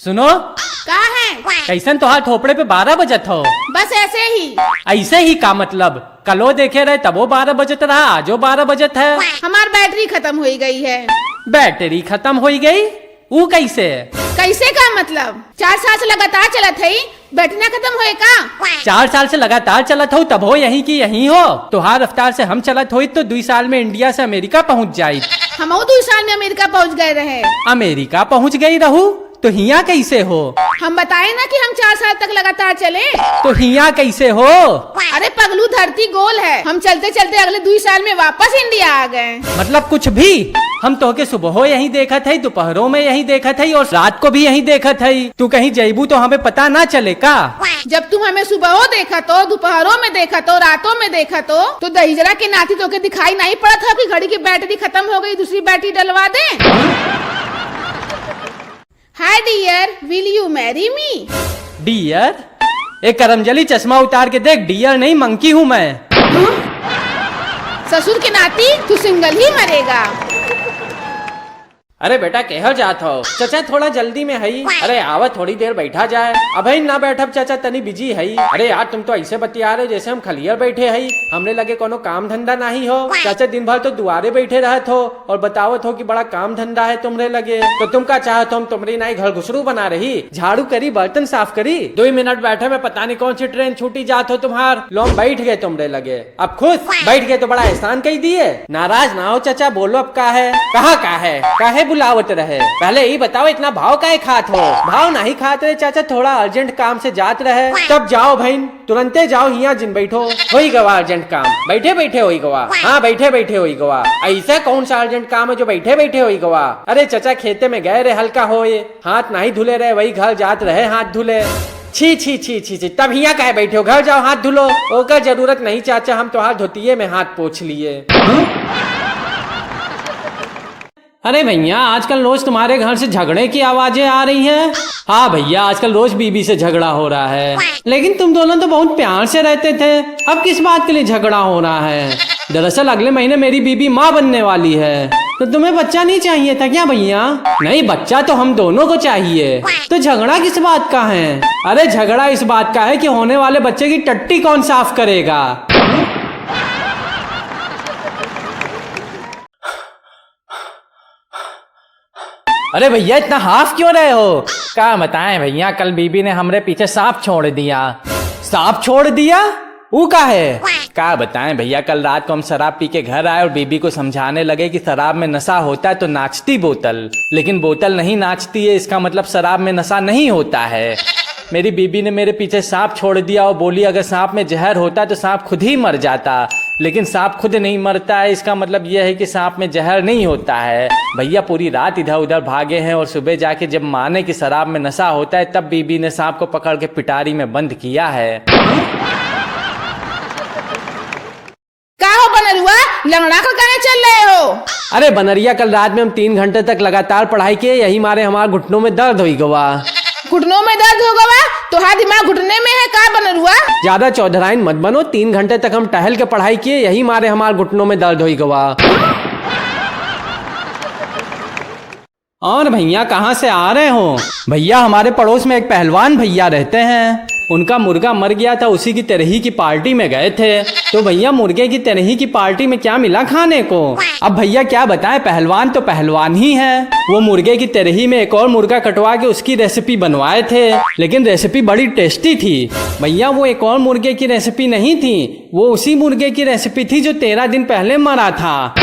सुनो का है? कैसन तोहार थोपड़े पे 12 बजत हो। बस ऐसे ही। ऐसे ही का मतलब? कलो देखे रहे तबो 12 बजत रहा, आजो 12 बजत है। हमार बैटरी खत्म हो गई है। बैटरी खत्म हो गई? वो कैसे? कैसे का मतलब? 4 साल से लगातार चलत है, बैटरी ना खत्म होए का? 4 साल से लगातार चलत हो तब हो यही की यही हो। तुहार रफ्तार से हम चलत हो तो 2 साल में इंडिया से अमेरिका पहुँच जाये। हम 2 साल में अमेरिका पहुँच गए रहे। अमेरिका पहुँच गई रहू तो हिया कैसे हो? हम बताए ना कि हम 4 साल तक लगातार चले। तो हिया कैसे हो? अरे पगलू, धरती गोल है। हम चलते चलते अगले 2 साल में वापस इंडिया आ गए। मतलब कुछ भी? हम तो के सुबह यही देखा था, दोपहरों में यही देखा था और रात को भी यही देखा था। तू कहीं जैबू तो हमें पता ना चले का? जब तुम हमें सुबह देखा तो, दोपहरों में देखा तो, रातों में देखा तो दहिजरा के नाती तो के दिखाई नहीं पड़ा था कि घड़ी की बैटरी खत्म हो गई, दूसरी बैटरी डलवा दे। Hi dear, will you marry me? Dear? एक करमजली चश्मा उतार के देख, डियर नहीं मंकी हूँ मैं। ससुर के नाती तू सिंगल ही मरेगा। अरे बेटा कहर जात हो? चाचा थोड़ा जल्दी में है। अरे आवा थोड़ी देर बैठा जाए। अभी ना बैठब चाचा, तनी बिजी है। अरे यार तुम तो ऐसे बतिया रहे जैसे हम खलियर बैठे है। हमने लगे कोनो काम धंधा नहीं हो। चाचा दिन भर तो दुआरे बैठे रहत हो और बतावत हो कि बड़ा काम धंधा है तुमरे लगे। तो तुम क्या चाहत हो? तुमरी नाई घर घुसरू बना रही, झाड़ू करी, बर्तन साफ करी। 2 मिनट बैठे में पता नहीं कौन सी ट्रेन छूटी जात हो तुम्हार। लोग बैठ गए तुमरे लगे। अब खुश बैठ गए तो बड़ा एहसान कही दिए। नाराज ना हो चाचा, बोलो अब का है? कहाँ का है? काहे बुलावत रहे? पहले ही बताओ इतना भाव काहे खात हो? भाव नहीं खाते रहे चाचा, थोड़ा अर्जेंट काम से जात रहे। तब जाओ बहन, तुरंते जाओ, हिया जिन बैठो। होई गवा अर्जेंट काम, बैठे बैठे होई गवा। हाँ बैठे बैठे होई गवा। ऐसा कौन सा अर्जेंट काम है जो बैठे बैठे होई गवा? अरे चाचा खेते में गए रहे, हल्का होए, हाथ नहीं धुले रहे, वही घर जात रहे हाथ धुले। छी छी छी छी छी, तब हिया काहे बैठे हो? घर जाओ हाथ धुलो। ओकर जरूरत नहीं चाचा, हम तो हाथ धोतिये में हाथ पोंछ लिए। अरे भैया आजकल रोज तुम्हारे घर से झगड़े की आवाजें आ रही हैं। हाँ भैया आजकल रोज बीबी से झगड़ा हो रहा है। लेकिन तुम दोनों तो बहुत प्यार से रहते थे, अब किस बात के लिए झगड़ा हो रहा है? दरअसल अगले महीने मेरी बीबी माँ बनने वाली है, तो तुम्हें बच्चा नहीं चाहिए था क्या भैया? नहीं, बच्चा तो हम दोनों को चाहिए। तो झगड़ा किस बात का है? अरे झगड़ा इस बात का है कि होने वाले बच्चे की टट्टी कौन साफ करेगा। अरे भैया इतना हाफ क्यों रहे हो? क्या बताएं भैया, कल बीबी ने हमरे पीछे सांप छोड़ दिया। सांप छोड़ दिया? वो का है? क्या बताएं भैया, कल रात को हम शराब पी के घर आए और बीबी को समझाने लगे कि शराब में नशा होता है तो नाचती बोतल, लेकिन बोतल नहीं नाचती है, इसका मतलब शराब में नशा नहीं होता है। मेरी बीबी ने मेरे पीछे सांप छोड़ दिया और बोली अगर सांप में जहर होता तो सांप खुद ही मर जाता, लेकिन सांप खुद नहीं मरता है, इसका मतलब यह है कि सांप में जहर नहीं होता है। भैया पूरी रात इधर उधर भागे हैं और सुबह जाके जब माने कि शराब में नशा होता है तब बीबी ने सांप को पकड़ के पिटारी में बंद किया है। का हो बनरुआ, लंगड़ा को कहने चल रहे हो? अरे बनरिया कल रात में हम 3 घंटे तक लगातार पढ़ाई किए, यही मारे हमारे घुटनों में दर्द हुई गवा। घुटनों में दर्द हो गवा? तो हाँ दिमाग घुटने में है का बनरुआ? ज्यादा चौधराइन मत बनो, 3 घंटे तक हम टहल के पढ़ाई किए, यही मारे हमारे घुटनों में दर्द हुई गवा। और भैया कहाँ से आ रहे हो? भैया हमारे पड़ोस में एक पहलवान भैया रहते हैं, उनका मुर्गा मर गया था, उसी की तरही की पार्टी में गए थे। तो भैया मुर्गे की तरही की पार्टी में क्या मिला खाने को? अब भैया क्या बताएं, पहलवान तो पहलवान ही है। वो मुर्गे की तरही में एक और मुर्गा कटवा के उसकी रेसिपी बनवाए थे, लेकिन रेसिपी बड़ी टेस्टी थी। भैया वो एक और मुर्गे की रेसिपी नहीं थी, वो उसी मुर्गे की रेसिपी थी जो 13 दिन पहले मरा था।